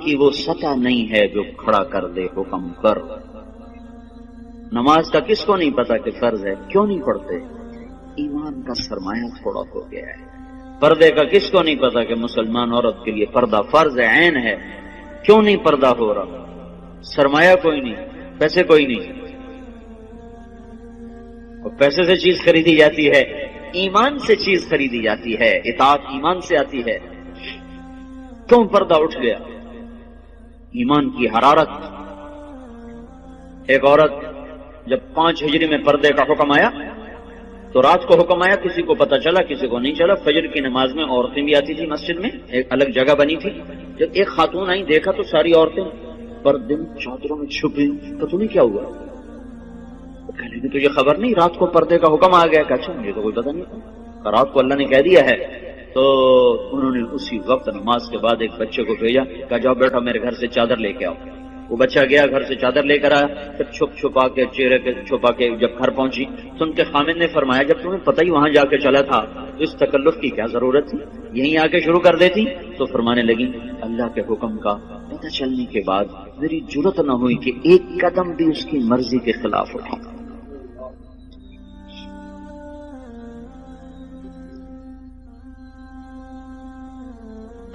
کی وہ سطح نہیں ہے جو کھڑا کر دے حکم کر۔ نماز کا کس کو نہیں پتا کہ فرض ہے، کیوں نہیں پڑھتے؟ ایمان کا سرمایہ تھوڑا ہو گیا ہے۔ پردے کا کس کو نہیں پتا کہ مسلمان عورت کے لیے پردہ فرض عین ہے، کیوں نہیں پردہ ہو رہا؟ سرمایہ کوئی نہیں، پیسے کوئی نہیں، اور پیسے سے چیز خریدی جاتی ہے، ایمان سے چیز خریدی جاتی ہے، اطاعت ایمان سے آتی ہے۔ کیوں پردہ اٹھ گیا؟ ایمان کی حرارت۔ ایک عورت جب 5 ہجری میں پردے کا حکم آیا تو رات کو حکم آیا، کسی کو پتہ چلا کسی کو نہیں چلا۔ فجر کی نماز میں عورتیں بھی آتی تھی مسجد میں، ایک الگ جگہ بنی تھی۔ جب ایک خاتون آئی، دیکھا تو ساری عورتیں پردے میں چادروں میں چھپی، پتہ نہیں کیا ہوا۔ کہنے لگی تجھے خبر نہیں رات کو پردے کا حکم آ گیا؟ کہ اچھا مجھے تو کوئی پتہ نہیں تھا، رات کو اللہ نے کہہ دیا ہے۔ تو انہوں نے اسی وقت نماز کے بعد ایک بچے کو بھیجا، کہا جاؤ بیٹا میرے گھر سے چادر لے کے آؤ۔ وہ بچہ گیا، گھر سے چادر لے کر آیا، پھر چھپا کے چہرے کے چھپا کے جب گھر پہنچی تو ان کے خامد نے فرمایا جب تمہیں پتہ ہی وہاں جا کے چلا تھا تو اس تکلف کی کیا ضرورت تھی، یہیں آ کے شروع کر دیتی۔ تو فرمانے لگی اللہ کے حکم کا پتہ چلنے کے بعد میری جرأت نہ ہوئی کہ ایک قدم بھی اس کی مرضی کے خلاف اٹھاؤں۔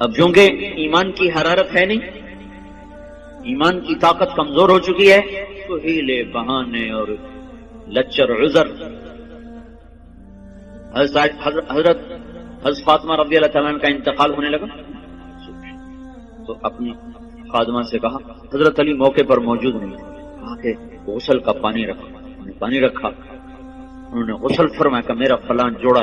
اب چونکہ ایمان کی حرارت ہے نہیں، ایمان کی طاقت کمزور ہو چکی ہے، تو ہیلے بہانے اور لچر عذر۔ حضرت فاطمہ رضی اللہ تعالیٰ عنہ کا انتقال ہونے لگا تو اپنی خادمہ سے کہا، حضرت علی موقع پر موجود نہیں، کہا کہ غسل کا پانی رکھا۔ انہوں نے پانی رکھا، انہوں نے غسل فرمایا کہ میرا فلاں جوڑا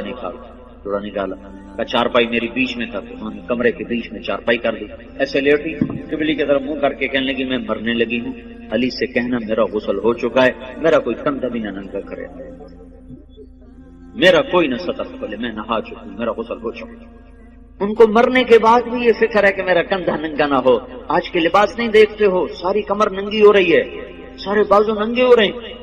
نکالا۔ کا چارپائی میری بیچ میں تھا، تو انہوں نے کمرے کے بیچ میں چارپائی کر دی، ایسے لیٹی قبلے کی طرف منہ کر کے کہنے لگی میں مرنے لگی ہوں، علی سے کہنا میرا غسل ہو چکا ہے، میرا کوئی کندھا بھی نہ ننگا کرے، میرا کوئی نہ سطر کھولے، میں نہا چکی ہوں، میرا غسل ہو چکا۔ ان کو مرنے کے بعد بھی یہ فکر ہے کہ میرا کندھا ننگا نہ ہو۔ آج کے لباس نہیں دیکھتے ہو، ساری کمر ننگی ہو رہی ہے، سارے بازو ننگے ہو رہے ہیں۔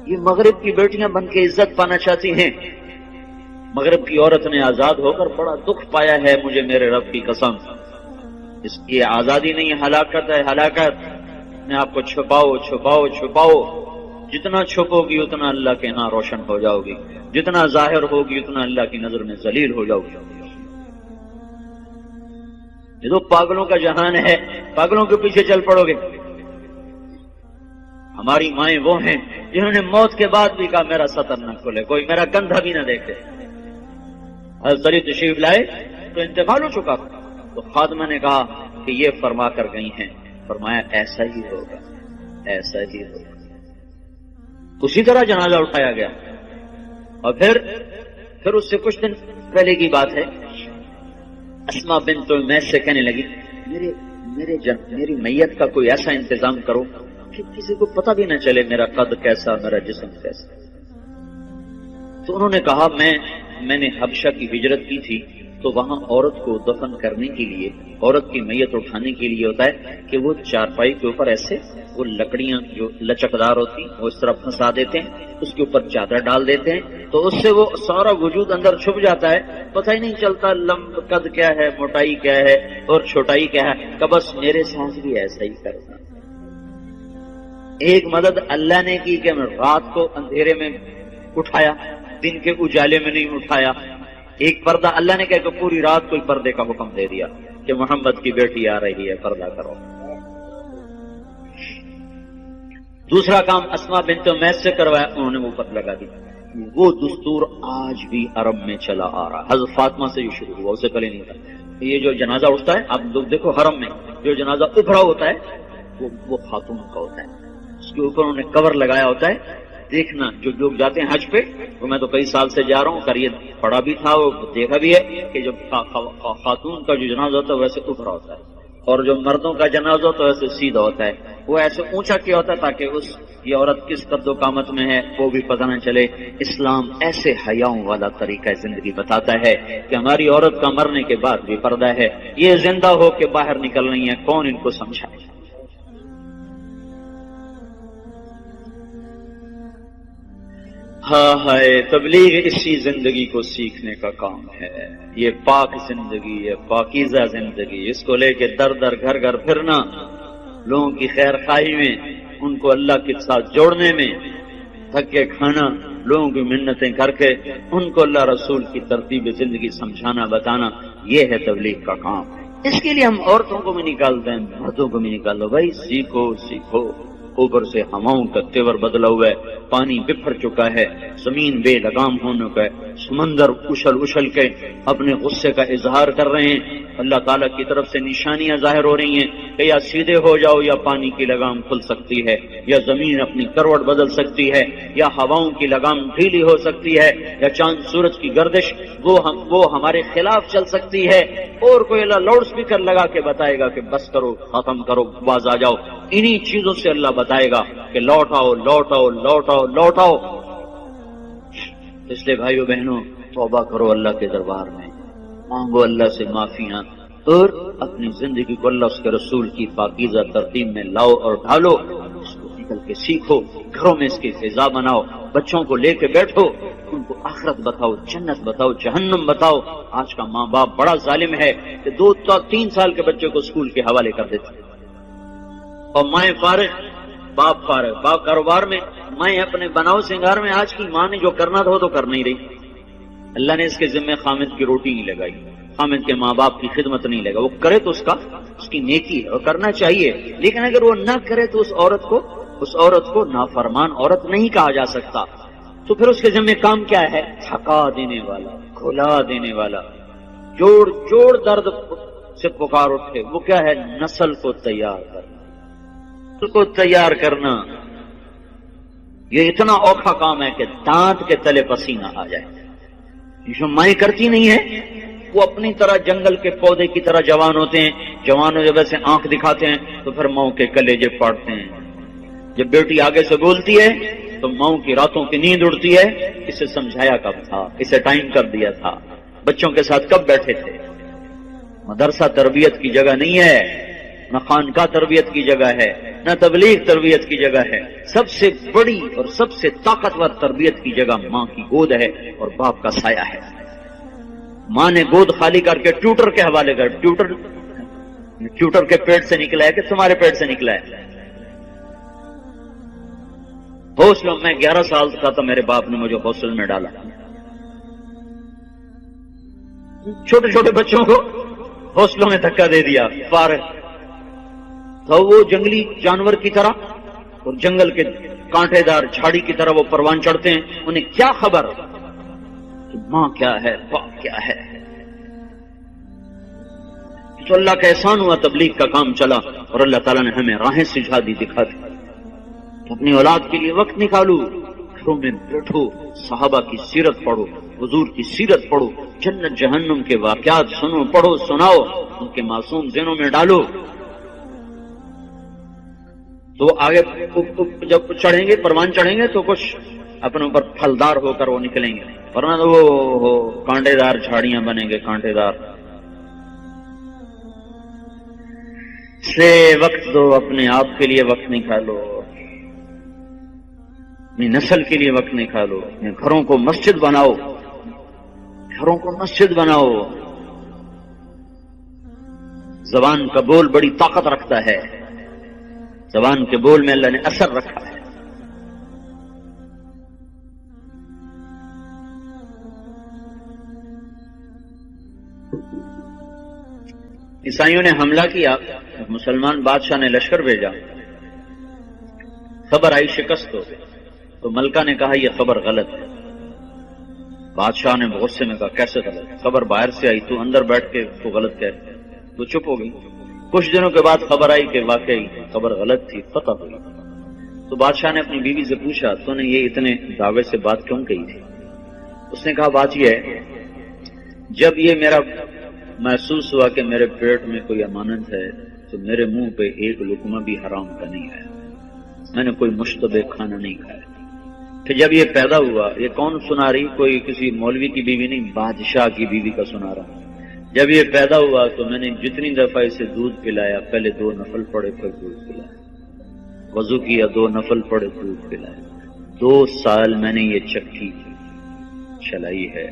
یہ مغرب کی بیٹیاں بن کے عزت پانا چاہتی ہیں۔ مغرب کی عورت نے آزاد ہو کر بڑا دکھ پایا ہے، مجھے میرے رب کی قسم۔ اس کی آزادی نہیں، ہلاکت ہے، ہلاکت۔ میں آپ کو چھپاؤ چھپاؤ چھپاؤ، جتنا چھپو گی اتنا اللہ کے ہاں روشن ہو جاؤ گی، جتنا ظاہر ہوگی اتنا اللہ کی نظر میں ذلیل ہو جاؤ گی۔ یہ تو پاگلوں کا جہان ہے، پاگلوں کے پیچھے چل پڑو گے۔ ہماری مائیں وہ ہیں جنہوں نے موت کے بعد بھی کہا میرا سطر نہ کھلے، کوئی میرا کندھا بھی نہ دیکھے۔ حضرت علی تشریف لائے تو انتقال ہو چکا تھا، تو خادمہ نے کہا کہ یہ فرما کر گئی ہیں، فرمایا ایسا ہی ہوگا، ایسا ہی ہوگا۔ اسی طرح جنازہ اٹھایا گیا، اور پھر اس سے کچھ دن پہلے کی بات ہے، اسماء بنت امیس سے کہنے لگی میری میت کا کوئی ایسا انتظام کرو کہ کسی کو پتہ بھی نہ چلے میرا قد کیسا، میرا جسم کیسا۔ تو انہوں نے کہا میں نے حبشہ کی ہجرت کی تھی، تو وہاں عورت کو دفن کرنے کے لیے، عورت کی میت اٹھانے کے لیے ہوتا ہے کہ وہ چارپائی کے اوپر ایسے وہ لکڑیاں جو لچکدار ہوتی وہ اس طرح پھنسا دیتے ہیں، اس کے اوپر چادر ڈال دیتے ہیں، تو اس سے وہ سارا وجود اندر چھپ جاتا ہے، پتہ ہی نہیں چلتا قد کیا ہے، موٹائی کیا ہے اور چھوٹائی کیا ہے۔ کہ بس میرے ساتھ بھی ایسا ہی کرنا۔ ایک مدد اللہ نے کی کہ میں رات کو اندھیرے میں اٹھایا، دن کے اجالے میں نہیں اٹھایا۔ ایک پردہ اللہ نے کہا کہ پوری رات کوئی پردے کا حکم دے دیا کہ محمد کی بیٹی آ رہی ہے، پردہ کرو۔ دوسرا کام اسماء بنت امیس سے کروایا، انہوں نے وہ پر لگا دی۔ وہ دستور آج بھی عرب میں چلا آ رہا، حضرت فاطمہ سے یہ شروع ہوا، اس سے پہلے نہیں تھا۔ یہ جو جنازہ اٹھتا ہے، آپ لوگ دیکھو حرم میں جو جنازہ ابھرا ہوتا ہے وہ خاتون کا ہوتا ہے، اس کے اوپر انہوں نے کور لگایا ہوتا ہے۔ دیکھنا جو لوگ جاتے ہیں حج پہ، وہ میں تو کئی سال سے جا رہا ہوں، کر یہ پڑھا بھی تھا، وہ دیکھا بھی ہے کہ جب خاتون کا جو جنازہ ہوتا ہے ویسے ابھرا ہوتا ہے، اور جو مردوں کا جنازہ ہوتا ہے ویسے سیدھا ہوتا ہے۔ وہ ایسے اونچا کیا ہوتا ہے تاکہ یہ عورت کس قد و قامت میں ہے وہ بھی پتہ نہ چلے۔ اسلام ایسے حیاؤں والا طریقہ زندگی بتاتا ہے کہ ہماری عورت کا مرنے کے بعد بھی پردہ ہے، یہ زندہ ہو کے باہر نکل رہی ہیں، کون ان کو سمجھائے؟ ہاں ہائے تبلیغ اسی زندگی کو سیکھنے کا کام ہے، یہ پاک زندگی، یہ پاکیزہ زندگی، اس کو لے کے در در گھر گھر پھرنا، لوگوں کی خیر خواہی میں، ان کو اللہ کے ساتھ جوڑنے میں، دھکے کھانا، لوگوں کی منتیں کر کے ان کو اللہ رسول کی ترتیب زندگی سمجھانا بتانا، یہ ہے تبلیغ کا کام۔ اس کے لیے ہم عورتوں کو بھی نکالتے ہیں، مردوں کو بھی نکال دو، بھائی سیکھو سیکھو۔ اوپر سے ہواؤں کا تیور بدلا ہوا ہے، پانی بکھر چکا ہے، زمین بے لگام ہونے کا ہے، سمندر اچھل اچھل کے اپنے غصے کا اظہار کر رہے ہیں، اللہ تعالیٰ کی طرف سے نشانیاں ظاہر ہو رہی ہیں کہ یا سیدھے ہو جاؤ یا پانی کی لگام کھل سکتی ہے، یا زمین اپنی کروٹ بدل سکتی ہے، یا ہواؤں کی لگام ڈھیلی ہو سکتی ہے، یا چاند سورج کی گردش وہ ہمارے خلاف چل سکتی ہے، اور کوئی اللہ لاؤڈ اسپیکر لگا کے بتائے گا کہ بس کرو، ختم کرو، باز آ جاؤ۔ انہی چیزوں سے اللہ بتائے گا کہ لوٹ آؤ لوٹ آؤ لوٹ آؤ لوٹ آؤ۔ اس لیے بھائیو بہنوں، توبہ کرو اللہ کے دربار میں، مانگو اللہ سے معافیاں، اور اپنی زندگی کو اللہ اس کے رسول کی پاکیزہ ترتیب میں لاؤ اور ڈھالو، اس کو نکل کے سیکھو، گھروں میں اس کی فضا بناؤ، بچوں کو لے کے بیٹھو، ان کو آخرت بتاؤ، جنت بتاؤ، جہنم بتاؤ۔ آج کا ماں باپ بڑا ظالم ہے کہ 2-3 سال کے بچے کو اسکول کے حوالے کر دیتے ہیں، اور مائیں فارغ، باپ فارغ، باپ کاروبار میں، مائیں اپنے بناؤ سنگار میں۔ آج کی ماں نے جو کرنا تھا وہ تو کر نہیں رہی، اللہ نے اس کے ذمہ خامد کی روٹی نہیں لگائی، خامد کے ماں باپ کی خدمت نہیں لگا، وہ کرے تو اس کی نیکی ہے اور کرنا چاہیے، لیکن اگر وہ نہ کرے تو اس عورت کو نافرمان عورت نہیں کہا جا سکتا۔ تو پھر اس کے ذمہ کام کیا ہے؟ تھکا دینے والا، کھلا دینے والا، جوڑ درد سے پکار اٹھے، وہ کیا ہے؟ نسل کو تیار کرنا۔ یہ اتنا اوکھا کام ہے کہ دانت کے تلے پسینہ آ جائے۔ جو مائیں کرتی نہیں ہے، وہ اپنی طرح جنگل کے پودے کی طرح جوان ہوتے ہیں، جوانوں جب ایسے آنکھ دکھاتے ہیں تو پھر ماؤں کے کلیجے پاڑتے ہیں۔ جب بیٹی آگے سے بولتی ہے تو ماؤں کی راتوں کی نیند اڑتی ہے، اسے سمجھایا کب تھا، اسے ٹائم کب دیا تھا، بچوں کے ساتھ کب بیٹھے تھے۔ مدرسہ تربیت کی جگہ نہیں ہے، نہ خانقاہ تربیت کی جگہ ہے، نہ تبلیغ تربیت کی جگہ ہے۔ سب سے بڑی اور سب سے طاقتور تربیت کی جگہ ماں کی گود ہے اور باپ کا سایہ ہے۔ ماں نے گود خالی کر کے ٹیوٹر کے حوالے کر، ٹیوٹر کے پیٹ سے نکلا ہے کہ تمہارے پیٹ سے نکلا ہے؟ ہاسٹل میں 11 سال کا تھا، میرے باپ نے مجھے ہاسٹل میں ڈالا۔ چھوٹے چھوٹے بچوں کو ہاسٹلوں میں دھکا دے دیا، فارغ تو وہ جنگلی جانور کی طرح اور جنگل کے کانٹے دار جھاڑی کی طرح وہ پروان چڑھتے ہیں، انہیں کیا خبر کہ ماں کیا ہے، باپ کیا ہے۔ تو اللہ کا احسان ہوا، تبلیغ کا کام چلا اور اللہ تعالیٰ نے ہمیں راہیں سجھا دی، دکھا دی۔ اپنی اولاد کے لیے وقت نکالو، گھروں میں بیٹھو، صحابہ کی سیرت پڑھو، حضور کی سیرت پڑھو، جنت جہنم کے واقعات سنو، پڑھو، سناؤ، ان کے معصوم ذہنوں میں ڈالو۔ تو آگے جب چڑھیں گے، پروان چڑھیں گے تو کچھ اپنے اوپر پھلدار ہو کر وہ نکلیں گے، ورنہ تو وہ کانٹے دار جھاڑیاں بنیں گے، کانٹے دار۔ سے وقت دو، اپنے آپ کے لیے وقت نکالو، اپنی نسل کے لیے وقت نکالو، اپنے گھروں کو مسجد بناؤ، گھروں کو مسجد بناؤ۔ زبان کا بول بڑی طاقت رکھتا ہے، زبان کے بول میں اللہ نے اثر رکھا ہے۔ عیسائیوں نے حملہ کیا، مسلمان بادشاہ نے لشکر بھیجا، خبر آئی شکست ہو، تو ملکہ نے کہا یہ خبر غلط ہے۔ بادشاہ نے غصے میں کہا کیسے غلط؟ خبر باہر سے آئی، تو اندر بیٹھ کے تو غلط کہہ، تو چپ ہو گئی۔ کچھ دنوں کے بعد خبر آئی کہ واقعی خبر غلط تھی، فتح ہوئی۔ تو بادشاہ نے اپنی بیوی سے پوچھا تو نے یہ اتنے دعوے سے بات کیوں کہی تھی؟ اس نے کہا بات یہ ہے، جب یہ میرا محسوس ہوا کہ میرے پیٹ میں کوئی امانت ہے تو میرے منہ پہ ایک لقمہ بھی حرام کا نہیں آیا، میں نے کوئی مشتبہ کھانا نہیں کھایا۔ پھر جب یہ پیدا ہوا، یہ کون سنا رہی؟ کوئی کسی مولوی کی بیوی نہیں، بادشاہ کی بیوی کا سنا رہا۔ جب یہ پیدا ہوا تو میں نے جتنی دفعہ اسے دودھ پلایا، پہلے 2 نفل پڑے پھر دودھ پلایا، وضو کیا 2 نفل پڑے دودھ پلایا، 2 سال میں نے یہ چکی چلائی ہے،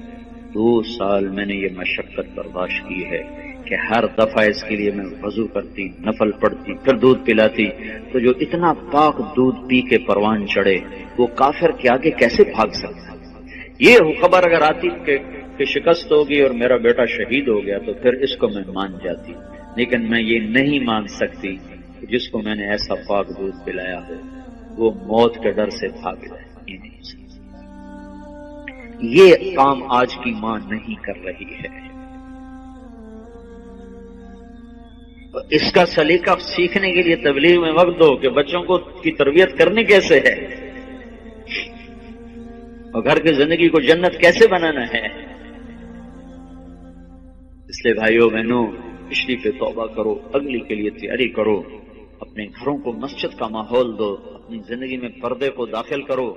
2 سال میں نے یہ مشقت برداشت کی ہے کہ ہر دفعہ اس کے لیے میں وضو کرتی، نفل پڑھتی، پھر دودھ پلاتی، تو جو اتنا پاک دودھ پی کے پروان چڑھے وہ کافر کے آگے کیسے بھاگ سکتا؟ یہ خبر اگر آتی کہ شکست ہوگی اور میرا بیٹا شہید ہو گیا تو پھر اس کو میں مان جاتی، لیکن میں یہ نہیں مان سکتی کہ جس کو میں نے ایسا پاک دودھ پلایا ہو وہ موت کے ڈر سے بھاگ جائے۔ یہ نہیں سکتی۔ یہ کام آج کی ماں نہیں کر رہی ہے۔ اس کا سلیقہ سیکھنے کے لیے تبلیغ میں وقت دو کہ بچوں کو کی تربیت کرنی کیسے ہے اور گھر کی زندگی کو جنت کیسے بنانا ہے۔ اس لیے بھائیوں بہنوں، پچھلی پہ توبہ کرو، اگلی کے لیے تیاری کرو، اپنے گھروں کو مسجد کا ماحول دو، اپنی زندگی میں پردے کو داخل کرو۔